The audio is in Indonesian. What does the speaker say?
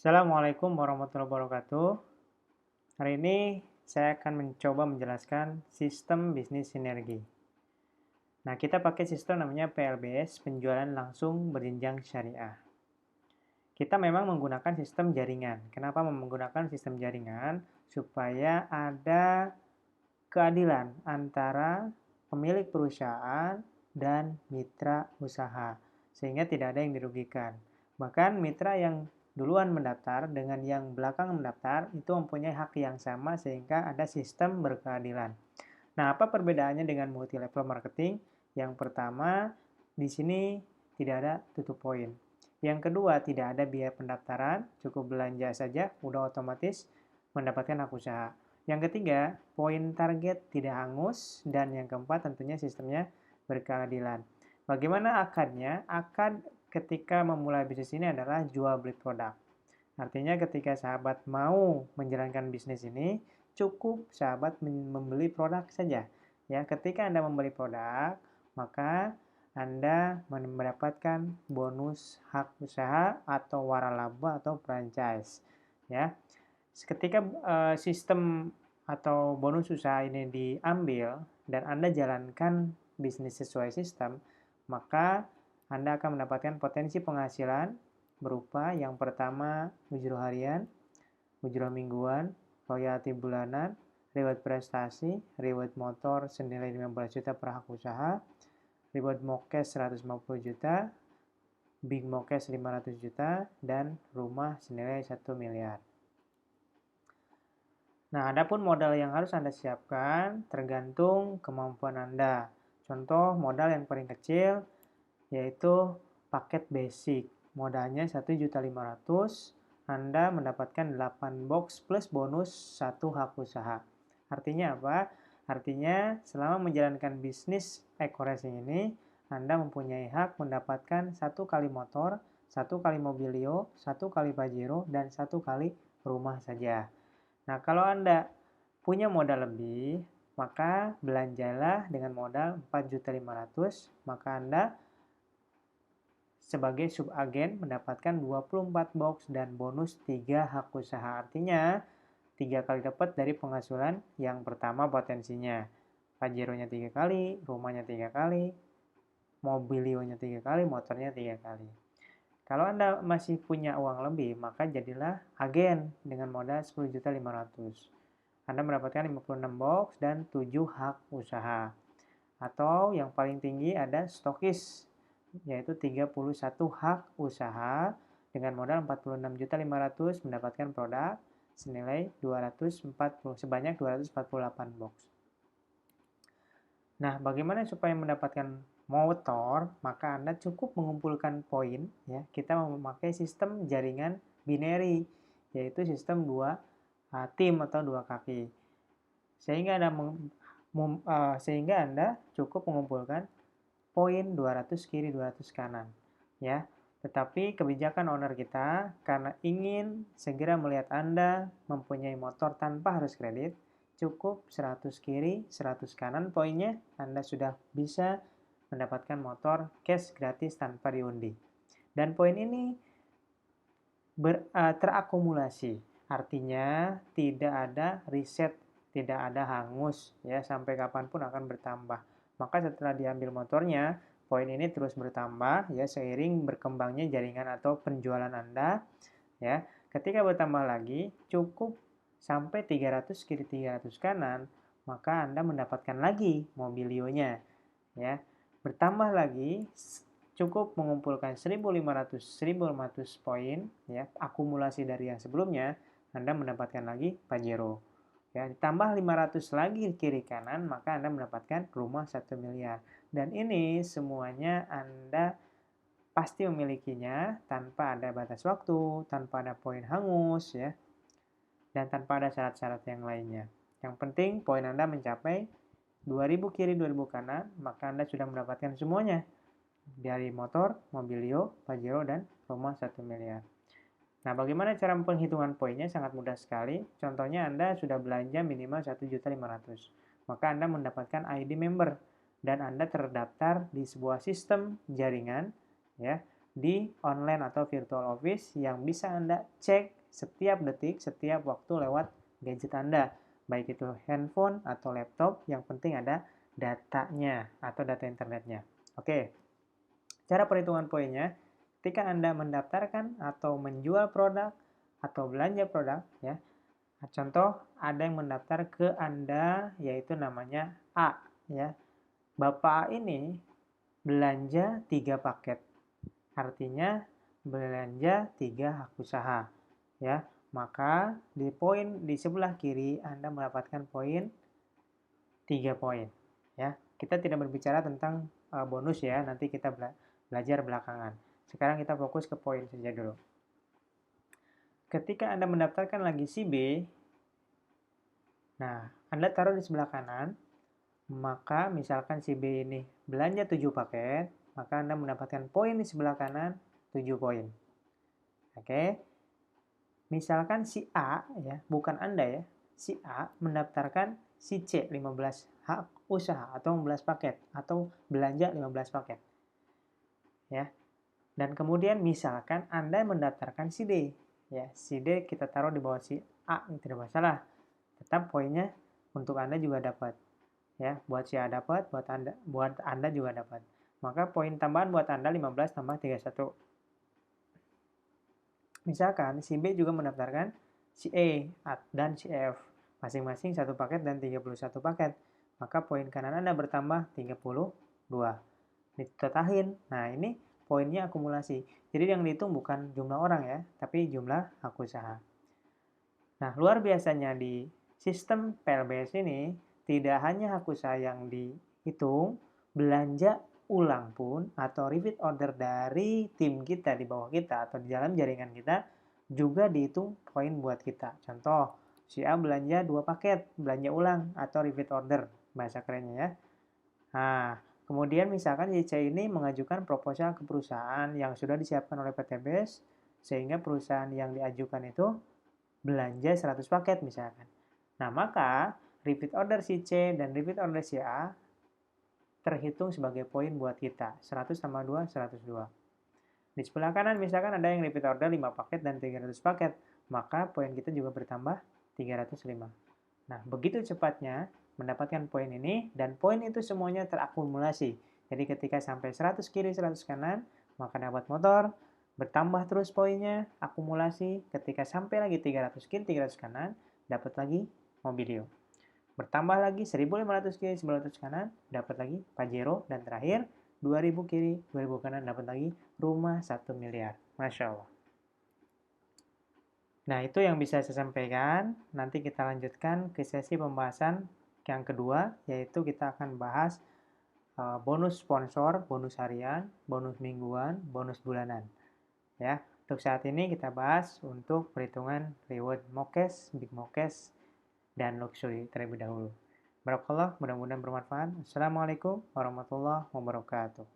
Assalamualaikum warahmatullahi wabarakatuh. Hari ini saya akan mencoba menjelaskan sistem bisnis sinergi. Nah, kita pakai sistem namanya PLBS, penjualan langsung berjenjang syariah. Kita memang menggunakan sistem jaringan. Kenapa menggunakan sistem jaringan? Supaya ada keadilan antara pemilik perusahaan dan mitra usaha, sehingga tidak ada yang dirugikan. Bahkan mitra yang duluan mendaftar dengan yang belakang mendaftar itu mempunyai hak yang sama sehingga ada sistem berkeadilan. Nah, apa perbedaannya dengan multi level marketing? Yang pertama, di sini tidak ada tutup poin. Yang kedua, tidak ada biaya pendaftaran, cukup belanja saja, udah otomatis mendapatkan hak usaha. Yang ketiga, poin target tidak hangus, dan yang keempat tentunya sistemnya berkeadilan. Bagaimana akadnya? Akad ketika memulai bisnis ini adalah jual beli produk. Artinya ketika sahabat mau menjalankan bisnis ini, cukup sahabat membeli produk saja. Ya, ketika Anda membeli produk, maka Anda mendapatkan bonus hak usaha atau waralaba atau franchise. Ya, ketika sistem atau bonus usaha ini diambil dan Anda jalankan bisnis sesuai sistem, maka Anda akan mendapatkan potensi penghasilan berupa yang pertama ujroh harian, ujroh mingguan, royalti bulanan, reward prestasi, reward motor senilai 15 juta per hak usaha, reward mokes 150 juta, big mokes 500 juta, dan rumah senilai 1 miliar. Nah, adapun modal yang harus Anda siapkan tergantung kemampuan Anda. Contoh modal yang paling kecil yaitu paket basic. Modalnya 1.500.000, Anda mendapatkan 8 box plus bonus 1 hak usaha. Artinya apa? Artinya selama menjalankan bisnis eco-racing ini, Anda mempunyai hak mendapatkan 1 kali motor, 1 kali mobilio, 1 kali pajero, dan 1 kali rumah saja. Nah, kalau Anda punya modal lebih, maka belanjalah dengan modal 4.500.000, maka Anda sebagai subagen mendapatkan 24 box dan bonus 3 hak usaha. Artinya 3 kali dapat dari penghasilan yang pertama potensinya. Pajero-nya 3 kali, rumahnya 3 kali, mobilionya 3 kali, motornya 3 kali. Kalau Anda masih punya uang lebih, maka jadilah agen dengan modal 10.500.000. Anda mendapatkan 56 box dan 7 hak usaha. Atau yang paling tinggi ada stokis, yaitu 31 hak usaha dengan modal 46.500.000 mendapatkan produk senilai sebanyak 248 box. Nah, bagaimana supaya mendapatkan motor? Maka Anda cukup mengumpulkan poin, ya. Kita memakai sistem jaringan binary, yaitu sistem dua tim atau dua kaki. Sehingga Anda cukup mengumpulkan poin 200 kiri 200 kanan, ya. Tetapi kebijakan owner kita karena ingin segera melihat Anda mempunyai motor tanpa harus kredit, cukup 100 kiri 100 kanan poinnya, Anda sudah bisa mendapatkan motor cash gratis tanpa diundi. Dan poin ini terakumulasi, artinya tidak ada riset, tidak ada hangus, ya, sampai kapanpun akan bertambah. Maka setelah diambil motornya, poin ini terus bertambah, ya, seiring berkembangnya jaringan atau penjualan Anda, ya. Ketika bertambah lagi, cukup sampai 300 kiri 300 kanan, maka Anda mendapatkan lagi mobilionya, ya. Bertambah lagi, cukup mengumpulkan 1.500 poin, ya, akumulasi dari yang sebelumnya, Anda mendapatkan lagi pajero. Ya, ditambah 500 lagi kiri kanan, maka Anda mendapatkan rumah 1 miliar. Dan ini semuanya Anda pasti memilikinya tanpa ada batas waktu, tanpa ada poin hangus, ya, dan tanpa ada syarat-syarat yang lainnya. Yang penting poin Anda mencapai 2000 kiri 2000 kanan, maka Anda sudah mendapatkan semuanya. Dari motor, mobilio, pajero, dan rumah 1 miliar. Nah, bagaimana cara penghitungan poinnya? Sangat mudah sekali. Contohnya Anda sudah belanja minimal 1.500.000. Maka Anda mendapatkan ID member dan Anda terdaftar di sebuah sistem jaringan, ya. di online atau virtual office yang bisa Anda cek setiap detik, setiap waktu lewat gadget Anda. Baik itu handphone atau laptop, yang penting ada datanya atau data internetnya. Oke, cara perhitungan poinnya, ketika Anda mendaftarkan atau menjual produk atau belanja produk, ya. Contoh, ada yang mendaftar ke Anda, yaitu namanya A, ya. Bapak A ini belanja 3 paket. Artinya belanja 3 hak usaha, ya. Maka di poin di sebelah kiri Anda mendapatkan poin 3 poin, ya. Kita tidak berbicara tentang bonus ya, nanti kita belajar belakangan. Sekarang kita fokus ke poin saja dulu. Ketika Anda mendaftarkan lagi si B, nah, Anda taruh di sebelah kanan, maka misalkan si B ini belanja 7 paket, maka Anda mendapatkan poin di sebelah kanan 7 poin. Oke. Misalkan si A, ya, bukan Anda ya, si A mendaftarkan si C 15 hak usaha atau 15 paket atau belanja 15 paket. Ya. Dan kemudian misalkan Anda mendaftarkan si D, ya, si D kita taruh di bawah si A, tidak masalah. Tetap poinnya untuk Anda juga dapat. Ya, buat si A dapat, buat Anda juga dapat. Maka poin tambahan buat Anda 15 tambah 31. Misalkan si B juga mendaftarkan si E dan si F, masing-masing 1 paket dan 31 paket. Maka poin kanan Anda bertambah 32. Ditetahin. Nah, ini poinnya akumulasi. Jadi yang dihitung bukan jumlah orang ya, tapi jumlah hak usaha. Nah, luar biasanya di sistem PLBS ini, tidak hanya hak usaha yang dihitung, belanja ulang pun atau repeat order dari tim kita di bawah kita atau di dalam jaringan kita juga dihitung poin buat kita. Contoh, si A belanja 2 paket, belanja ulang atau repeat order, bahasa kerennya ya. Nah, kemudian misalkan si C ini mengajukan proposal ke perusahaan yang sudah disiapkan oleh PTBS, sehingga perusahaan yang diajukan itu belanja 100 paket misalkan. Nah, maka repeat order si C dan repeat order si A terhitung sebagai poin buat kita. 100 tambah 2, 102. Di sebelah kanan misalkan ada yang repeat order 5 paket dan 300 paket. Maka poin kita juga bertambah 305. Nah, begitu cepatnya mendapatkan poin ini, dan poin itu semuanya terakumulasi. Jadi ketika sampai 100 kiri, 100 kanan, maka dapat motor, bertambah terus poinnya, akumulasi. Ketika sampai lagi 300 kiri, 300 kanan, dapat lagi Mobilio. Bertambah lagi 1500 kiri, 1500 kanan, dapat lagi Pajero, dan terakhir 2000 kiri, 2000 kanan, dapat lagi rumah 1 miliar. Masya Allah. Nah, itu yang bisa saya sampaikan. Nanti kita lanjutkan ke sesi pembahasan yang kedua, yaitu kita akan bahas bonus sponsor, bonus harian, bonus mingguan, bonus bulanan. Ya, untuk saat ini kita bahas untuk perhitungan reward Mokes, Big Mokes, dan luxury terlebih dahulu. Barakallah, mudah-mudahan bermanfaat. Assalamualaikum warahmatullahi wabarakatuh.